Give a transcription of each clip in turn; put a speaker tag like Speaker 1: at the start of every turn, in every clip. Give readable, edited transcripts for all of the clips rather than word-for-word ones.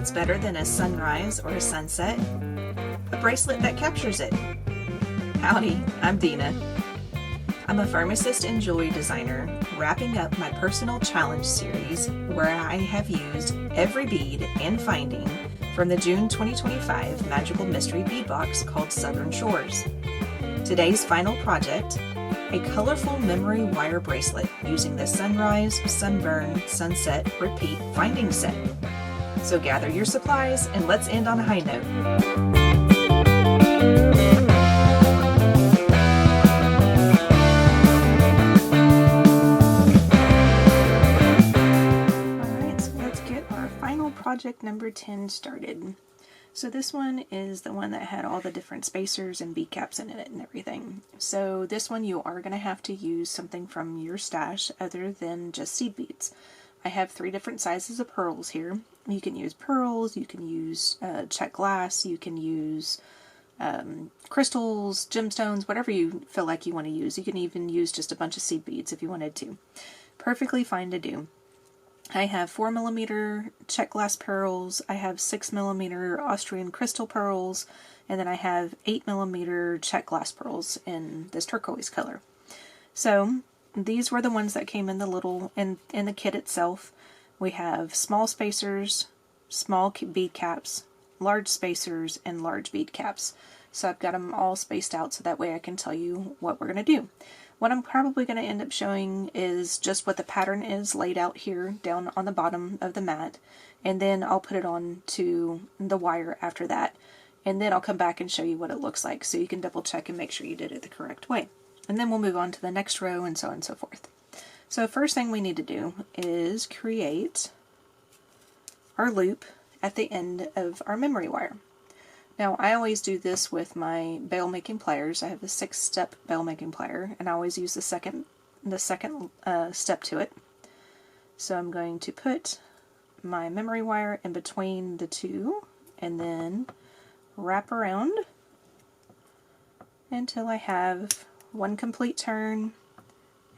Speaker 1: what's better than a sunrise or a sunset? A bracelet that captures it. Howdy, I'm Dina. I'm a pharmacist and jewelry designer, wrapping up my personal challenge series where I have used every bead and finding from the June 2025 Magical Mystery Bead Box called Southern Shores. Today's final project, a colorful memory wire bracelet using the Sunrise-Sunburn-Sunset-Repeat finding set. So gather your supplies and let's end on a high note. Alright, so let's get our final project number 10 started. So this one is the one that had all the different spacers and bead caps in it and everything. So this one you are going to have to use something from your stash other than just seed beads. I have 3 different sizes of pearls here. You can use pearls, you can use check glass, you can use crystals, gemstones, whatever you feel like you want to use. You can even use just a bunch of seed beads if you wanted to. Perfectly fine to do. I have 4mm check glass pearls, I have 6mm Austrian crystal pearls, and then I have 8mm check glass pearls in this turquoise color. So these were the ones that came in the little in the kit itself. We have small spacers, small bead caps, large spacers, and large bead caps. So I've got them all spaced out so that way I can tell you what we're going to do. What I'm probably going to end up showing is just what the pattern is laid out here down on the bottom of the mat, and then I'll put it on to the wire after that, and then I'll come back and show you what it looks like so you can double check and make sure you did it the correct way. And then we'll move on to the next row and so on and so forth. So first thing we need to do is create our loop at the end of our memory wire. Now, I always do this with my bail making pliers. I have a 6-step bail making plier, and I always use the second step to it. So I'm going to put my memory wire in between the two, and then wrap around until I have one complete turn,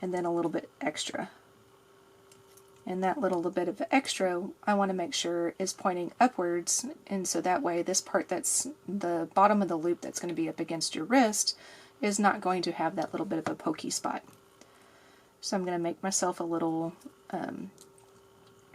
Speaker 1: and then a little bit extra. And that little bit of extra I want to make sure is pointing upwards, and so that way this part that's the bottom of the loop that's going to be up against your wrist is not going to have that little bit of a pokey spot. So I'm going to make myself a little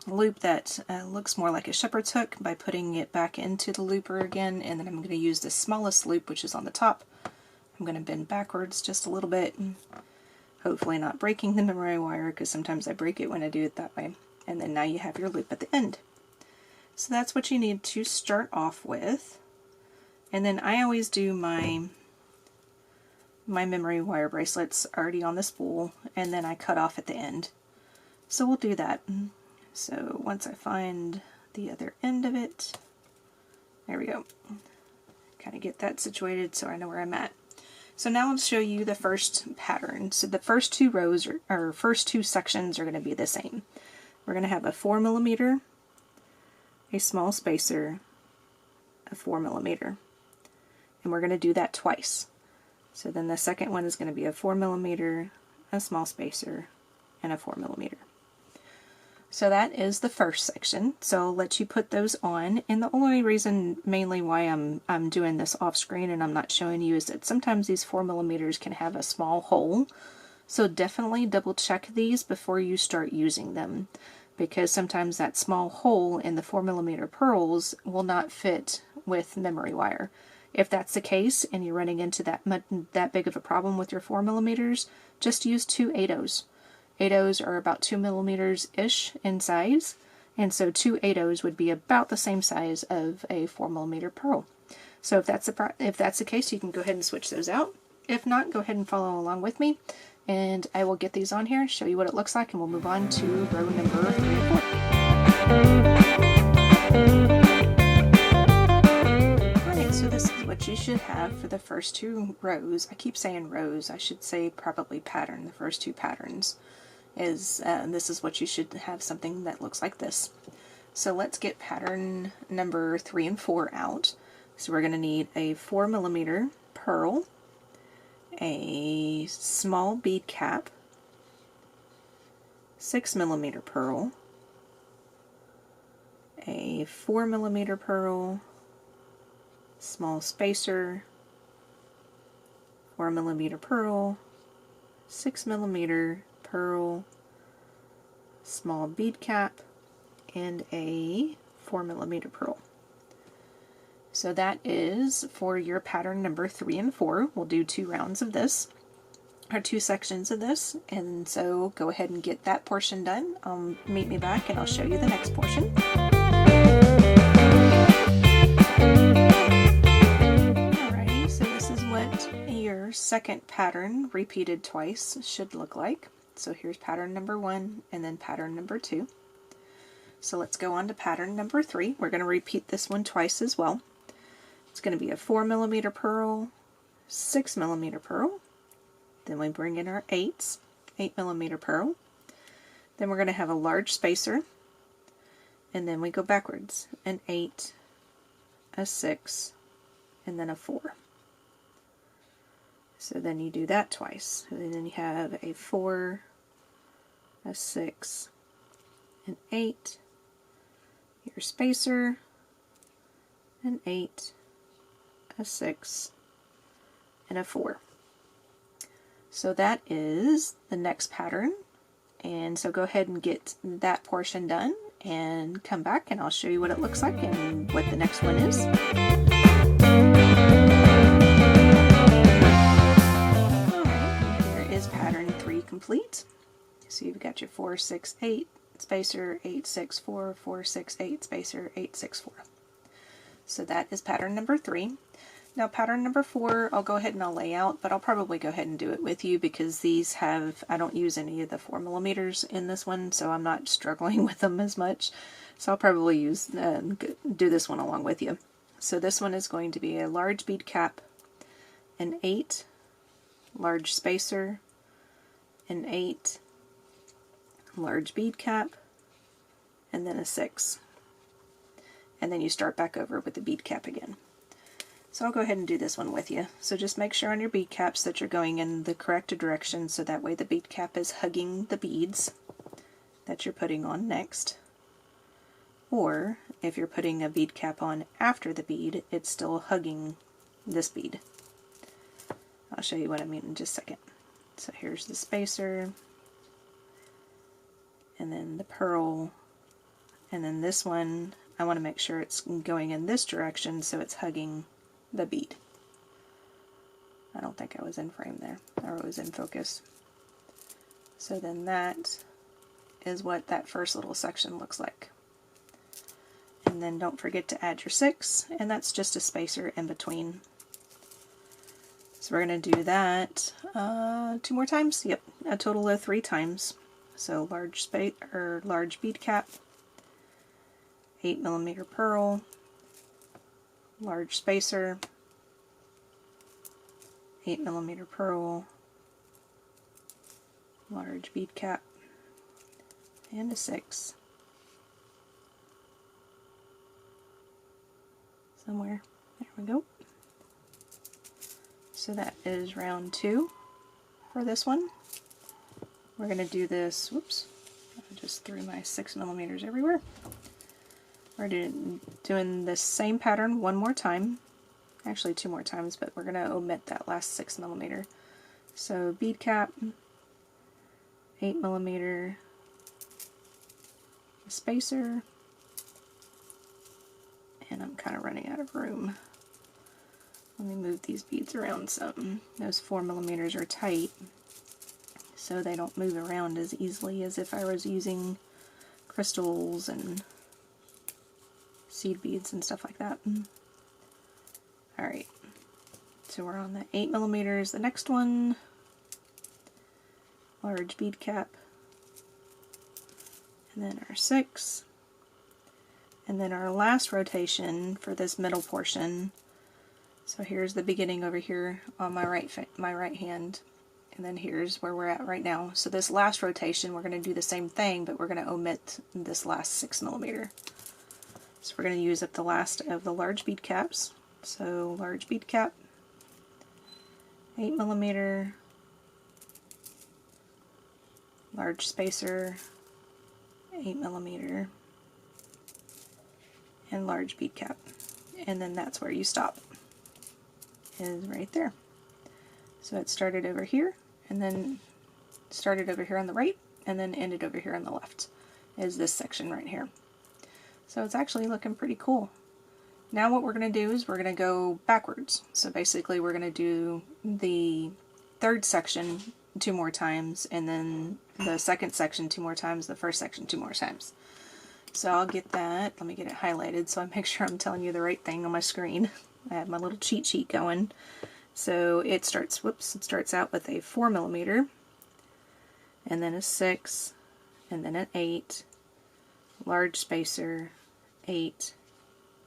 Speaker 1: loop that looks more like a shepherd's hook by putting it back into the looper again, and then I'm going to use the smallest loop, which is on the top. I'm going to bend backwards just a little bit, hopefully not breaking the memory wire, because sometimes I break it when I do it that way. And then now you have your loop at the end. So that's what you need to start off with. And then I always do my memory wire bracelets already on the spool, and then I cut off at the end. So we'll do that. So once I find the other end of it, there we go. Kind of get that situated so I know where I'm at. So now I'll show you the first pattern. So the first 2 rows, or first 2 sections are going to be the same. We're going to have a 4mm, a small spacer, a 4mm. And we're going to do that twice. So then the second one is going to be a 4mm, a small spacer, and a 4mm. So that is the first section. So I'll let you put those on. And the only reason mainly why I'm doing this off screen and I'm not showing you is that sometimes these 4mm can have a small hole. So definitely double check these before you start using them, because sometimes that small hole in the 4mm pearls will not fit with memory wire. If that's the case and you're running into that big of a problem with your 4mm, just use 2 8/0s. 8/0s are about 2mm-ish in size, and so 2 8/0s would be about the same size of a 4mm pearl. So if that's the case, you can go ahead and switch those out. If not, go ahead and follow along with me, and I will get these on here, show you what it looks like, and we'll move on to row number 3 and 4. Alright, so this is what you should have for the first 2 rows. I keep saying rows, I should say probably pattern. The first 2 patterns is this is what you should have, something that looks like this. So let's get pattern number 3 and 4 out. So we're going to need a 4mm pearl, a small bead cap, 6mm pearl, a a 4mm pearl, small spacer, 4mm pearl, 6mm pearl, small bead cap, and a 4mm pearl. So that is for your pattern number 3 and 4. We'll do 2 rounds of this, or 2 sections of this, and so go ahead and get that portion done. Meet me back and I'll show you the next portion. Alrighty, so this is what your second pattern repeated twice should look like. So here's pattern number 1 and then pattern number 2. So let's go on to pattern number 3. We're going to repeat this one twice as well. It's going to be a 4mm pearl, 6mm pearl, then we bring in our 8s, 8mm pearl, then we're going to have a large spacer, and then we go backwards, an 8, a 6, and then a 4. So then you do that twice, and then you have a 4, a 6, an 8, your spacer, an 8, a 6, and a 4. So that is the next pattern, and so go ahead and get that portion done and come back and I'll show you what it looks like and what the next one is. Alright, here is pattern 3 complete. So you've got your 4, 6, 8 spacer, 8, 6, 4, 4, 6, 8 spacer, 8, 6, 4. So that is pattern number 3. Now pattern number 4, I'll go ahead and I'll lay out, but I'll probably go ahead and do it with you because these have, I don't use any of the 4mm in this one, so I'm not struggling with them as much. So I'll probably use do this one along with you. So this one is going to be a large bead cap, an 8, large spacer, an 8, large bead cap, and then a 6. And then you start back over with the bead cap again. So I'll go ahead and do this one with you. So just make sure on your bead caps that you're going in the correct direction, so that way the bead cap is hugging the beads that you're putting on next. Or if you're putting a bead cap on after the bead, it's still hugging this bead. I'll show you what I mean in just a second. So here's the spacer, and then the pearl, and then this one, I want to make sure it's going in this direction so it's hugging the bead. I don't think I was in frame there, or it was in focus. So then that is what that first little section looks like. And then don't forget to add your 6, and that's just a spacer in between. So we're going to do that 2 more times. Yep, a total of 3 times. So large bead cap, 8mm pearl, large spacer, 8mm pearl, large bead cap, and a 6. Somewhere. There we go. So that is round 2 for this one. We're going to do this, whoops, I just threw my 6mm everywhere. We're doing the same pattern one more time, actually 2 more times, but we're going to omit that last 6mm. So bead cap, 8mm, spacer, and I'm kind of running out of room. Let me move these beads around some. Those 4mm are tight, so they don't move around as easily as if I was using crystals and seed beads and stuff like that. Alright, so we're on the 8mm, the next one, large bead cap, and then our 6, and then our last rotation for this middle portion. So here's the beginning over here on my right hand, and then here's where we're at right now. So this last rotation we're going to do the same thing, but we're going to omit this last 6mm. So we're going to use up the last of the large bead caps. So large bead cap, 8mm, large spacer, 8mm, and large bead cap. And then that's where you stop, is right there. So it started over here, and then started over here on the right, and then ended over here on the left, is this section right here. So it's actually looking pretty cool. Now what we're going to do is we're going to go backwards. So basically we're going to do the third section 2 more times, and then the second section 2 more times, the first section 2 more times. So I'll get that, let me get it highlighted so I make sure I'm telling you the right thing on my screen. I have my little cheat sheet going. So it starts, it starts out with a 4mm, and then a 6, and then an 8, large spacer, 8,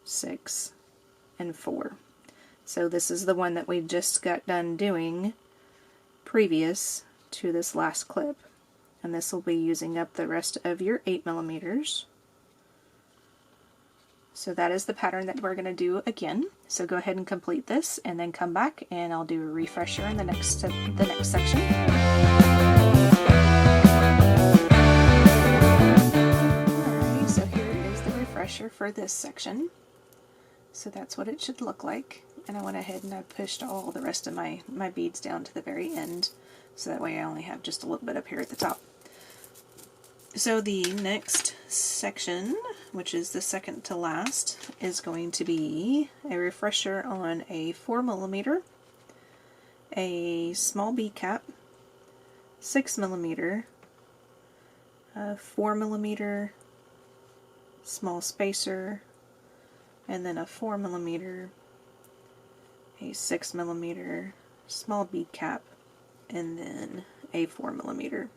Speaker 1: 6, and 4. So this is the one that we just got done doing previous to this last clip. And this will be using up the rest of your 8mm. So that is the pattern that we're going to do again. So go ahead and complete this, and then come back and I'll do a refresher in the next section. Alright, so here is the refresher for this section. So that's what it should look like. And I went ahead and I pushed all the rest of my beads down to the very end, so that way I only have just a little bit up here at the top. So the next section, which is the second to last, is going to be a refresher on a 4mm, a small bead cap, 6mm, a 4mm, small spacer, and then a 4mm, a 6mm, small bead cap, and then a 4mm.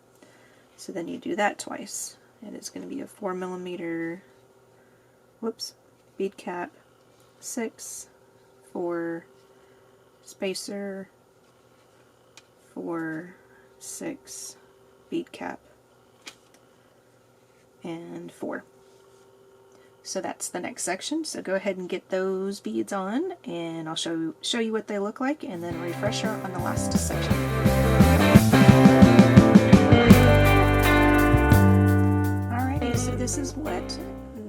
Speaker 1: So then you do that twice, and it's going to be a 4mm, bead cap, 6, 4, spacer, 4, 6, bead cap, and 4. So that's the next section. So go ahead and get those beads on, and I'll show you what they look like, and then a refresher on the last section.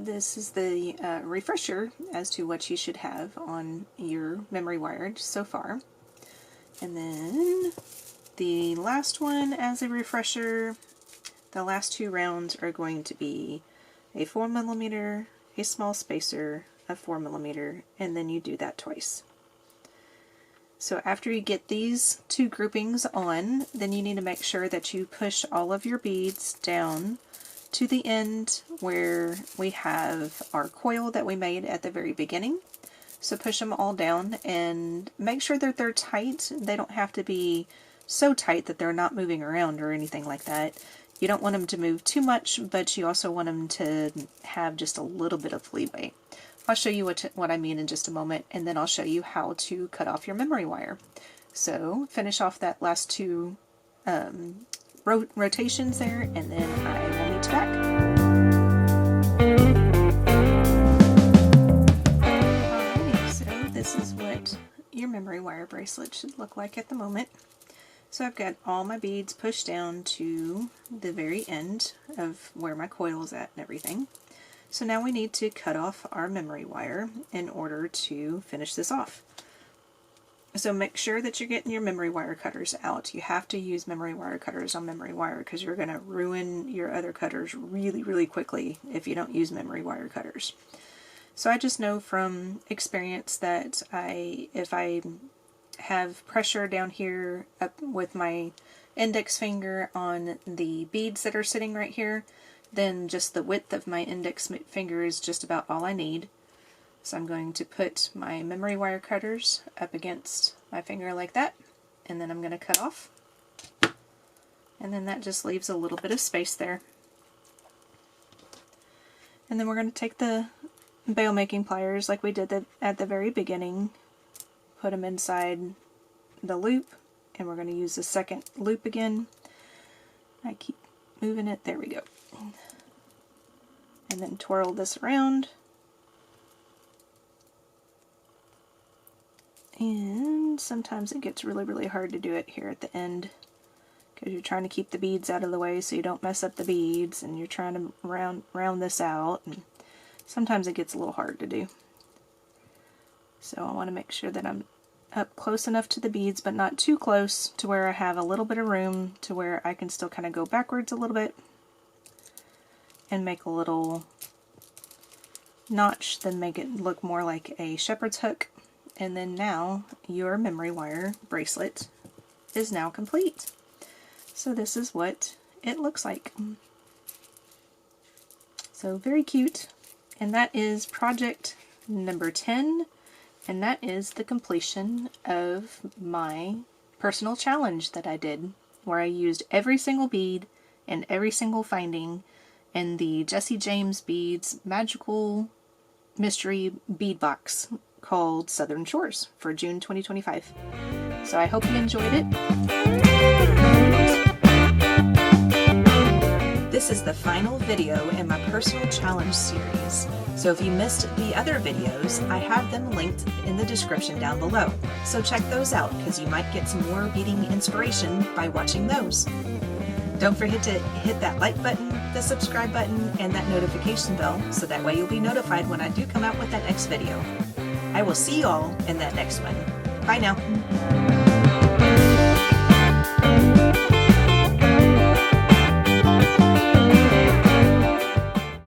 Speaker 1: This is the refresher as to what you should have on your memory wire so far. And then the last one as a refresher, the last 2 rounds are going to be a 4mm, a small spacer, a 4mm, and then you do that twice. So after you get these 2 groupings on, then you need to make sure that you push all of your beads down to the end where we have our coil that we made at the very beginning. So push them all down and make sure that they're tight. They don't have to be so tight that they're not moving around or anything like that. You don't want them to move too much, but you also want them to have just a little bit of leeway. I'll show you what I mean in just a moment, and then I'll show you how to cut off your memory wire. So finish off that last 2 rotations there, and then I will meet you back. Alrighty, so this is what your memory wire bracelet should look like at the moment. So I've got all my beads pushed down to the very end of where my coil is at and everything. So now we need to cut off our memory wire in order to finish this off. So make sure that you're getting your memory wire cutters out. You have to use memory wire cutters on memory wire because you're going to ruin your other cutters really, really quickly if you don't use memory wire cutters. So I just know from experience that if I have pressure down here up with my index finger on the beads that are sitting right here, then just the width of my index finger is just about all I need. So I'm going to put my memory wire cutters up against my finger like that, and then I'm going to cut off. And then that just leaves a little bit of space there. And then we're going to take the bail making pliers like we did at the very beginning, put them inside the loop, and we're going to use the second loop again. I keep moving it, there we go. And then twirl this around. And sometimes it gets really, really hard to do it here at the end because you're trying to keep the beads out of the way so you don't mess up the beads, and you're trying to round this out. And sometimes it gets a little hard to do. So I want to make sure that I'm up close enough to the beads, but not too close to where I have a little bit of room to where I can still kind of go backwards a little bit and make a little notch, then make it look more like a shepherd's hook. And then now your memory wire bracelet is now complete. So this is what it looks like. So very cute. And that is project number 10. And that is the completion of my personal challenge that I did, where I used every single bead and every single finding in the Jesse James Beads Magical Mystery Bead Box called Southern Shores for June 2025. So I hope you enjoyed it. This is the final video in my personal challenge series. So if you missed the other videos, I have them linked in the description down below. So check those out because you might get some more beading inspiration by watching those. Don't forget to hit that like button, the subscribe button, and that notification bell so that way you'll be notified when I do come out with that next video. I will see you all in that next one. Bye now.